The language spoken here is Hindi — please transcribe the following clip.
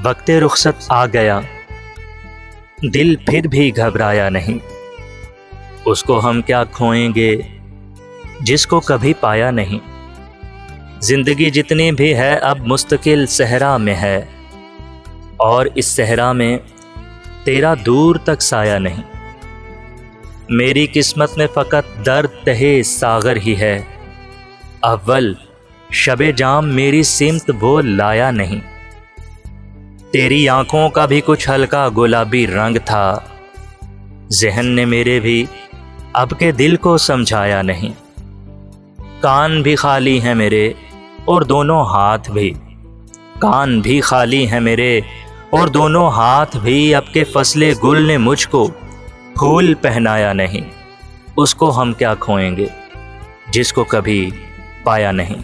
वक्ते रुखसत आ गया, दिल फिर भी घबराया नहीं। उसको हम क्या खोएंगे जिसको कभी पाया नहीं। जिंदगी जितनी भी है अब मुस्तकिल सहरा में है, और इस सहरा में तेरा दूर तक साया नहीं। मेरी किस्मत में फ़कत दर्द तहे सागर ही है, अव्वल शबे जाम मेरी सिमत वो लाया नहीं। तेरी आंखों का भी कुछ हल्का गुलाबी रंग था, ज़हन ने मेरे भी अब के दिल को समझाया नहीं। कान भी खाली हैं मेरे और दोनों हाथ भी, कान भी खाली हैं मेरे और दोनों हाथ भी, अब के फसले गुल ने मुझको फूल पहनाया नहीं। उसको हम क्या खोएंगे जिसको कभी पाया नहीं।